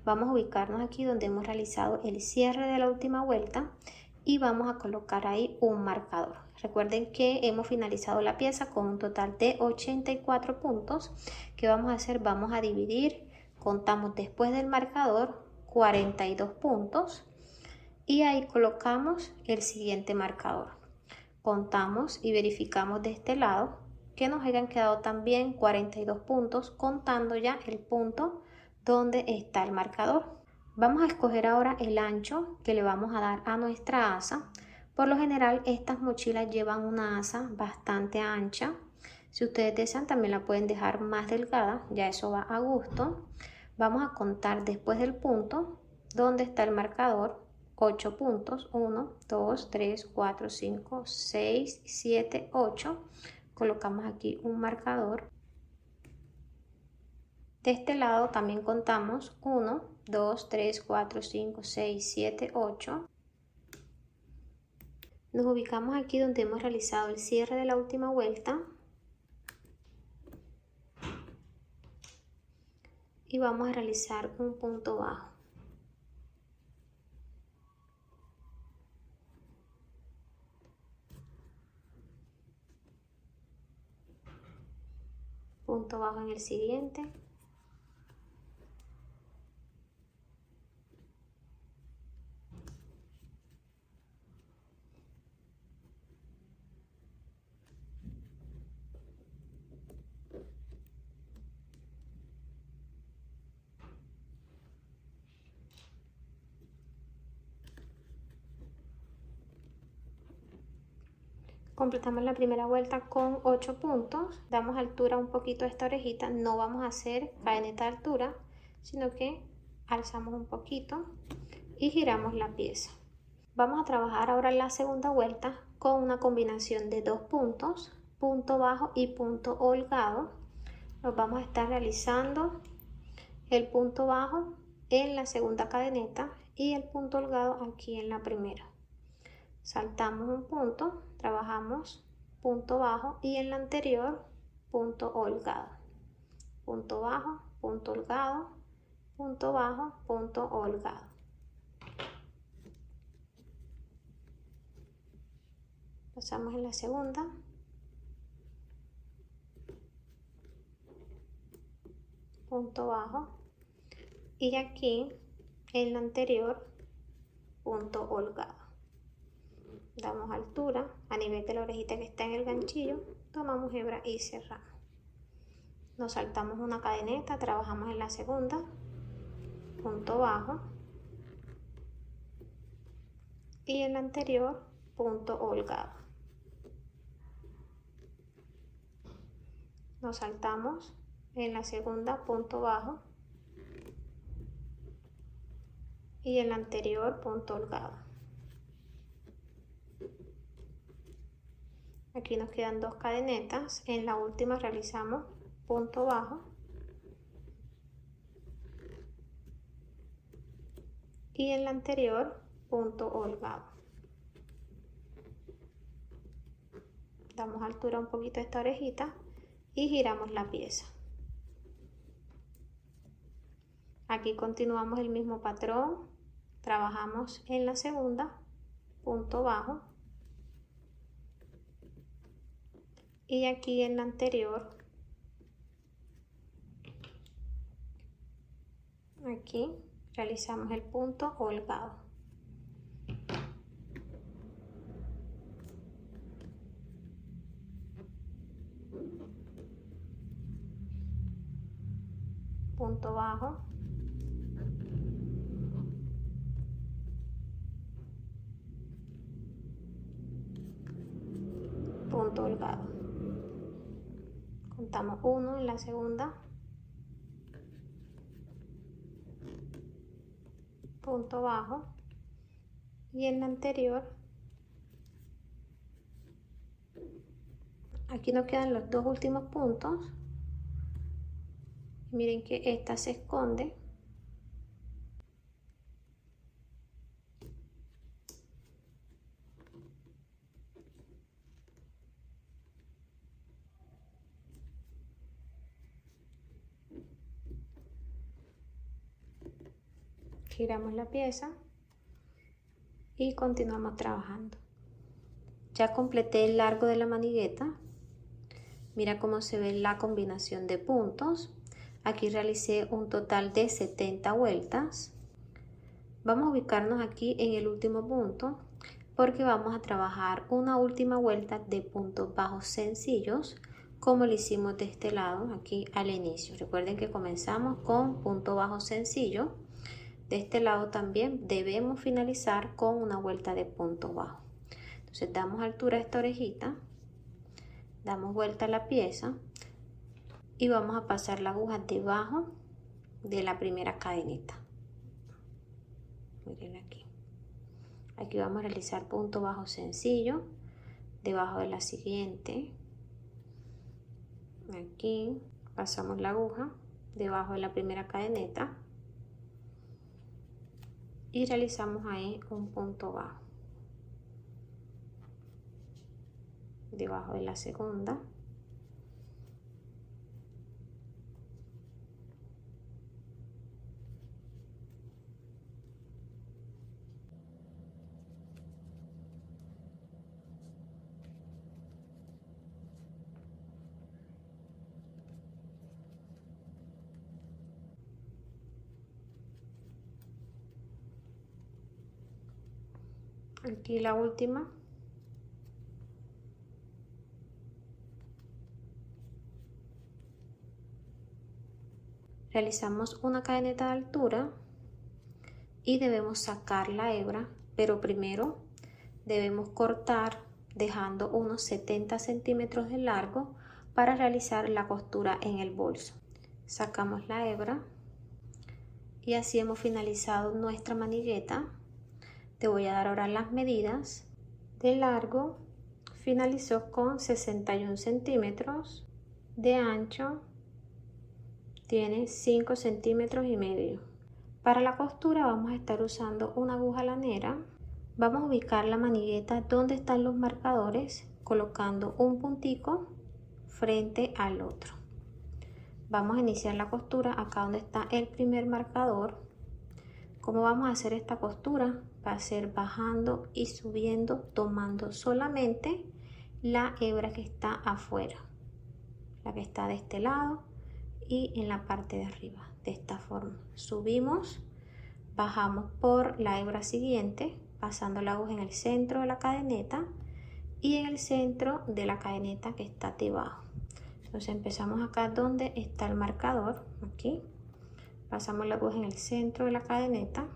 Speaker 1: Vamos a ubicarnos aquí donde hemos realizado el cierre de la última vuelta y vamos a colocar ahí un marcador. Recuerden que hemos finalizado la pieza con un total de 84 puntos. ¿Qué vamos a hacer? Vamos a dividir, contamos después del marcador 42 puntos y ahí colocamos el siguiente marcador. Contamos y verificamos de este lado que nos hayan quedado también 42 puntos, contando ya el punto donde está el marcador. Vamos a escoger ahora el ancho que le vamos a dar a nuestra asa. Por lo general estas mochilas llevan una asa bastante ancha. Si ustedes desean también la pueden dejar más delgada, ya eso va a gusto. Vamos a contar después del punto donde está el marcador 8 puntos. 1, 2, 3, 4, 5, 6, 7, 8. Colocamos aquí un marcador. De este lado también contamos 1, 2, 3, 4, 5, 6, 7, 8. Nos ubicamos aquí donde hemos realizado el cierre de la última vuelta. Y vamos a realizar un punto bajo. Punto bajo en el siguiente. Completamos la primera vuelta con 8 puntos. Damos altura un poquito a esta orejita. No vamos a hacer cadeneta de altura, sino que alzamos un poquito y giramos la pieza. Vamos a trabajar ahora la segunda vuelta con una combinación de 2 puntos, punto bajo y punto holgado. Nos vamos a estar realizando el punto bajo en la segunda cadeneta y el punto holgado aquí en la primera. Saltamos un punto, trabajamos punto bajo y en la anterior punto holgado. Punto bajo, punto holgado, punto bajo, punto holgado. Pasamos en la segunda. Punto bajo. Y aquí en la anterior punto holgado. Damos altura a nivel de la orejita que está en el ganchillo, tomamos hebra y cerramos. Nos saltamos una cadeneta, trabajamos en la segunda, punto bajo, y en la anterior punto holgado. Nos saltamos en la segunda punto bajo y en la anterior punto holgado. Aquí nos quedan 2 cadenetas, en la última realizamos punto bajo y en la anterior punto holgado. Damos altura un poquito a esta orejita y giramos la pieza. Aquí continuamos el mismo patrón, trabajamos en la segunda, punto bajo, y aquí en la anterior, aquí realizamos el punto holgado. Punto bajo, punto holgado. Contamos 1 en la segunda, punto bajo, y en la anterior, aquí nos quedan los 2 últimos puntos. Miren que esta se esconde. Giramos la pieza y continuamos trabajando. Ya completé el largo de la manigueta. Mira cómo se ve la combinación de puntos. Aquí realicé un total de 70 vueltas. Vamos a ubicarnos aquí en el último punto porque vamos a trabajar una última vuelta de puntos bajos sencillos como lo hicimos de este lado aquí al inicio. Recuerden que comenzamos con punto bajo sencillo. De este lado también debemos finalizar con una vuelta de punto bajo. Entonces damos altura a esta orejita, damos vuelta a la pieza y vamos a pasar la aguja debajo de la primera cadeneta. Miren aquí. Aquí vamos a realizar punto bajo sencillo debajo de la siguiente. Aquí pasamos la aguja debajo de la primera cadeneta y realizamos ahí un punto bajo debajo de la segunda. Aquí la última. Realizamos una cadeneta de altura y debemos sacar la hebra, pero primero debemos cortar dejando unos 70 centímetros de largo para realizar la costura en el bolso. Sacamos la hebra y así hemos finalizado nuestra manigueta. Te voy a dar ahora las medidas. De largo finalizó con 61 centímetros, de ancho tiene 5 centímetros y medio. Para la costura vamos a estar usando una aguja lanera. Vamos a ubicar la manigueta donde están los marcadores, colocando un puntico frente al otro. Vamos a iniciar la costura acá donde está el primer marcador. ¿Cómo vamos a hacer esta costura? Va a ser bajando y subiendo, tomando solamente la hebra que está afuera, la que está de este lado y en la parte de arriba. De esta forma subimos, bajamos por la hebra siguiente, pasando la aguja en el centro de la cadeneta y en el centro de la cadeneta que está debajo. Entonces empezamos acá donde está el marcador, aquí pasamos la aguja en el centro de la cadeneta,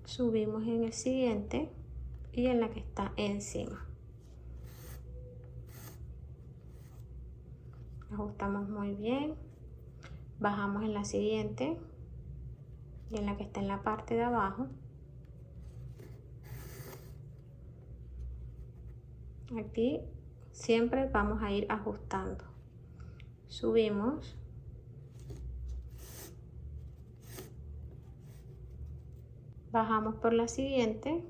Speaker 1: subimos en el siguiente y en la que está encima. Ajustamos muy bien, bajamos en la siguiente y en la que está en la parte de abajo. Aquí siempre vamos a ir ajustando. Subimos, bajamos por la siguiente,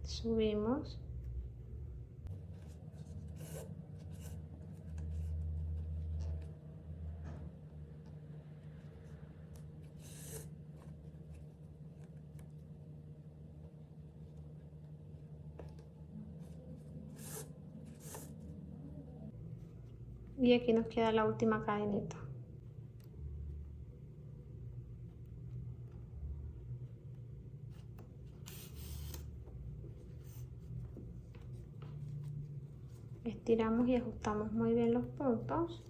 Speaker 1: subimos, y aquí nos queda la última cadeneta. Estiramos y ajustamos muy bien los puntos.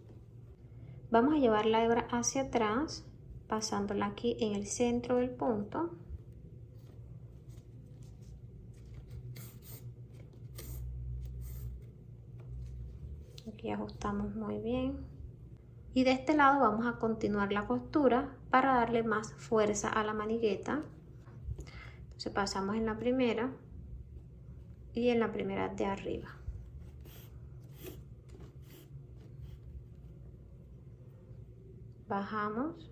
Speaker 1: Vamos a llevar la hebra hacia atrás, pasándola aquí en el centro del punto. Aquí ajustamos muy bien. Y de este lado vamos a continuar la costura para darle más fuerza a la manigueta. Entonces pasamos en la primera y en la primera de arriba. Bajamos.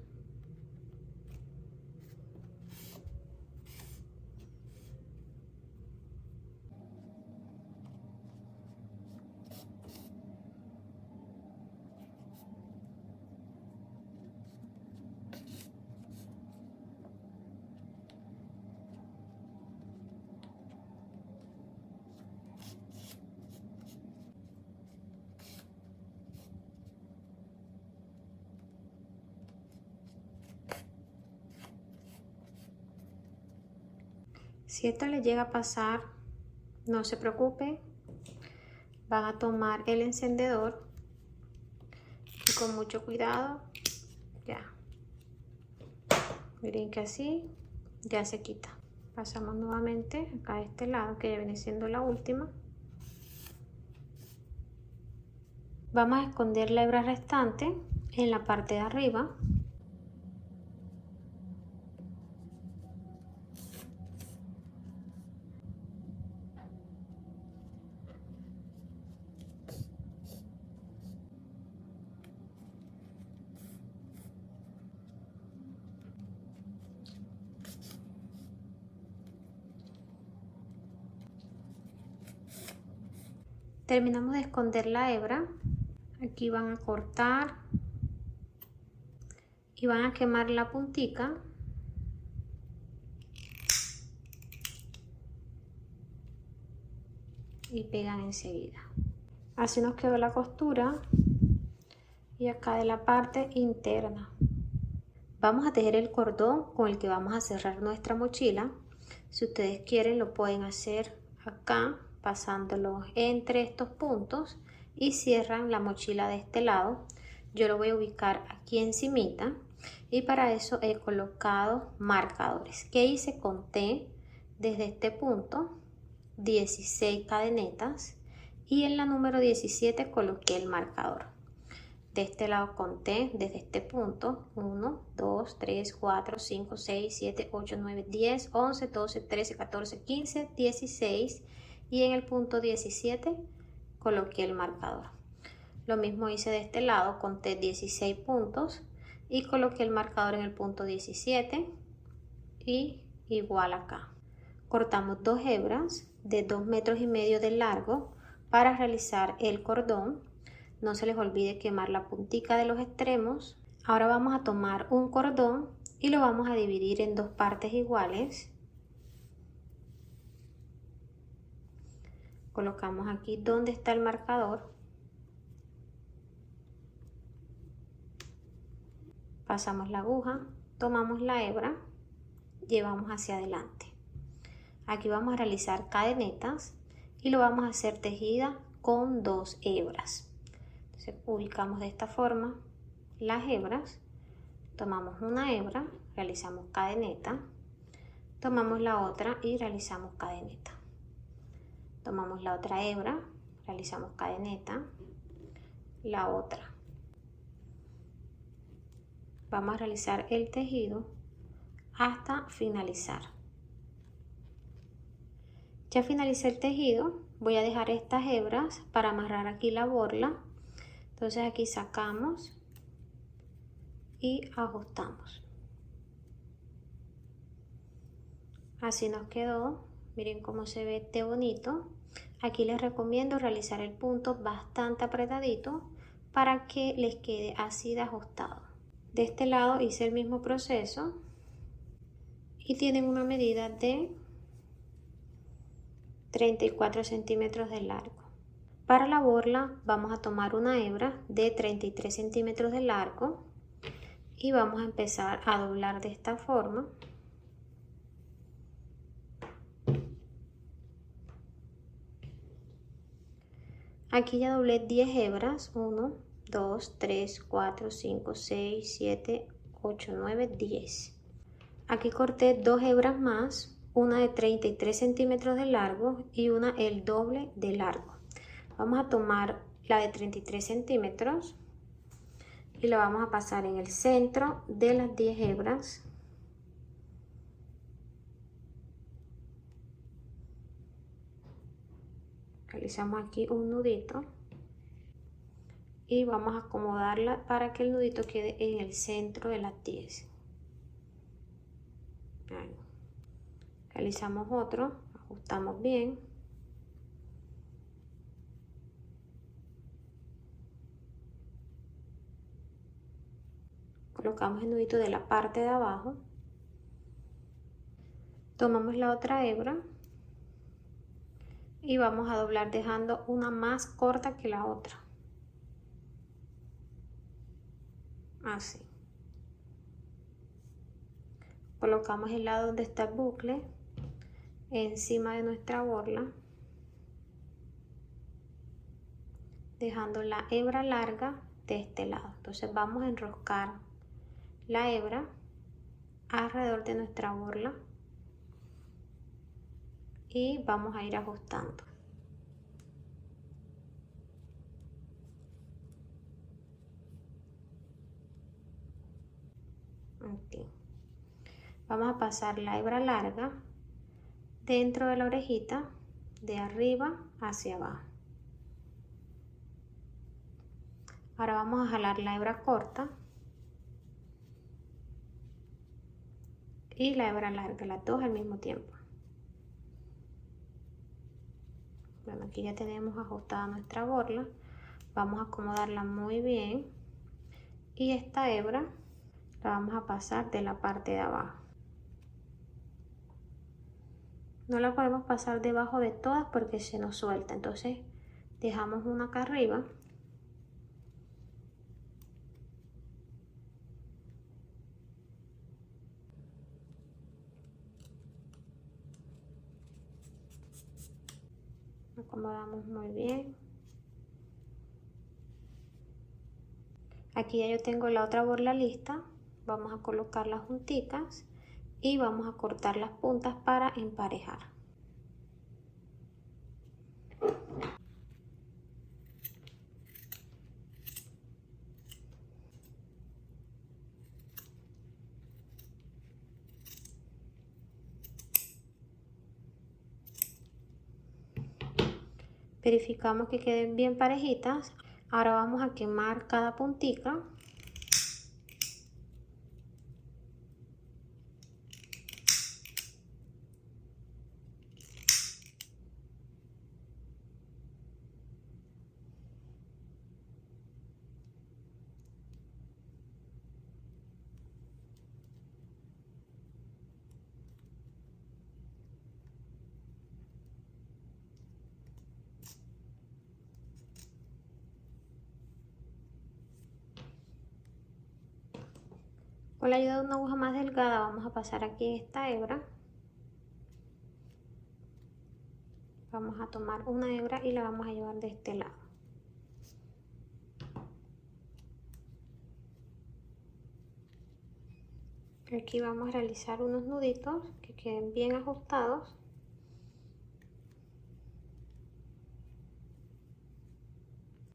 Speaker 1: Si esto les llega a pasar, no se preocupe, van a tomar el encendedor y con mucho cuidado, ya, Miren que así ya se quita. Pasamos nuevamente acá a este lado, que ya viene siendo la última. Vamos a esconder la hebra restante en la parte de arriba. Terminamos de esconder la hebra. Aquí van a cortar y van a quemar la puntica. Y pegan enseguida. Así nos quedó la costura. Y acá de la parte interna. Vamos a tejer el cordón con el que vamos a cerrar nuestra mochila. Si ustedes quieren lo pueden hacer acá, pasándolo entre estos puntos y cierran la mochila de este lado. Yo lo voy a ubicar aquí encimita y para eso he colocado marcadores. ¿Qué hice? Conté desde este punto 16 cadenetas y en la número 17 coloqué el marcador. De este lado conté desde este punto 1, 2, 3, 4, 5, 6, 7, 8, 9, 10, 11, 12, 13, 14, 15, 16 y en el punto 17 coloqué el marcador. Lo mismo hice de este lado, conté 16 puntos y coloqué el marcador en el punto 17 y igual acá. Cortamos 2 hebras de 2,5 metros de largo para realizar el cordón. No se les olvide quemar la puntica de los extremos. Ahora vamos a tomar un cordón y lo vamos a dividir en 2 partes iguales. Colocamos aquí donde está el marcador. Pasamos la aguja, tomamos la hebra, llevamos hacia adelante. Aquí vamos a realizar cadenetas y lo vamos a hacer tejida con 2 hebras. Entonces ubicamos de esta forma las hebras, tomamos una hebra, realizamos cadeneta, tomamos la otra y realizamos cadeneta. Tomamos la otra hebra, realizamos cadeneta, la otra. Vamos a realizar el tejido hasta finalizar. Ya finalicé el tejido, voy a dejar estas hebras para amarrar aquí la borla. Entonces aquí sacamos y ajustamos. Así nos quedó. Miren cómo se ve de bonito. Aquí les recomiendo realizar el punto bastante apretadito para que les quede así de ajustado. De este lado hice el mismo proceso y tienen una medida de 34 centímetros de largo. Para la borla vamos a tomar una hebra de 33 centímetros de largo y vamos a empezar a doblar de esta forma. Aquí ya doblé 10 hebras, 1, 2, 3, 4, 5, 6, 7, 8, 9, 10. Aquí corté 2 hebras más, una de 33 centímetros de largo y una el doble de largo. Vamos a tomar la de 33 centímetros y la vamos a pasar en el centro de las 10 hebras. Realizamos aquí un nudito y vamos a acomodarla para que el nudito quede en el centro de las 10. Ahí. Realizamos otro, ajustamos bien. Colocamos el nudito de la parte de abajo. Tomamos la otra hebra y vamos a doblar dejando una más corta que la otra. Así. Colocamos el lado donde está el bucle encima de nuestra borla, dejando la hebra larga de este lado. Entonces vamos a enroscar la hebra alrededor de nuestra borla y vamos a ir ajustando. Aquí. Vamos a pasar la hebra larga dentro de la orejita de arriba hacia abajo. Ahora vamos a jalar la hebra corta y la hebra larga, las dos al mismo tiempo. Bueno, aquí ya tenemos ajustada nuestra borla. Vamos a acomodarla muy bien y esta hebra la vamos a pasar de la parte de abajo. No la podemos pasar debajo de todas porque se nos suelta, entonces dejamos una acá arriba. Acomodamos muy bien. Aquí ya yo tengo la otra borla lista. Vamos a colocar las junticas y vamos a cortar las puntas para emparejar. Verificamos que queden bien parejitas. Ahora vamos a quemar cada puntica. Con la ayuda de una aguja más delgada vamos a pasar aquí en esta hebra. Vamos a tomar una hebra y la vamos a llevar de este lado. Aquí vamos a realizar unos nuditos que queden bien ajustados.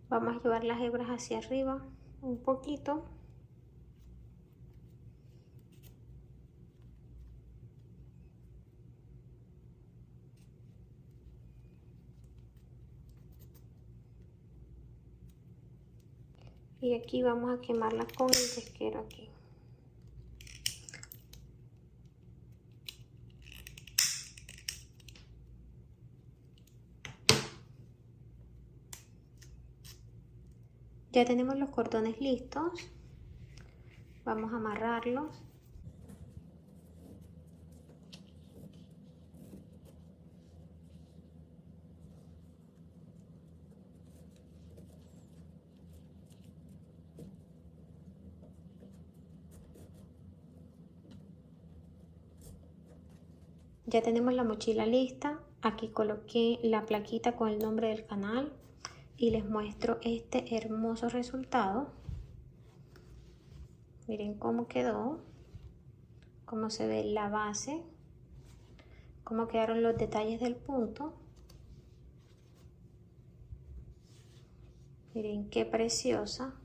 Speaker 1: Vamos a llevar las hebras hacia arriba un poquito. Y aquí vamos a quemarla con el yesquero aquí. Ya tenemos los cordones listos. Vamos a amarrarlos. Ya tenemos la mochila lista. Aquí coloqué la plaquita con el nombre del canal y les muestro este hermoso resultado. Miren cómo quedó, cómo se ve la base, cómo quedaron los detalles del punto. Miren qué preciosa.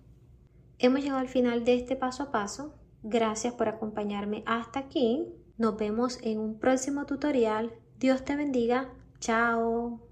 Speaker 1: Hemos llegado al final de este paso a paso. Gracias por acompañarme hasta aquí. Nos vemos en un próximo tutorial. Dios te bendiga. Chao.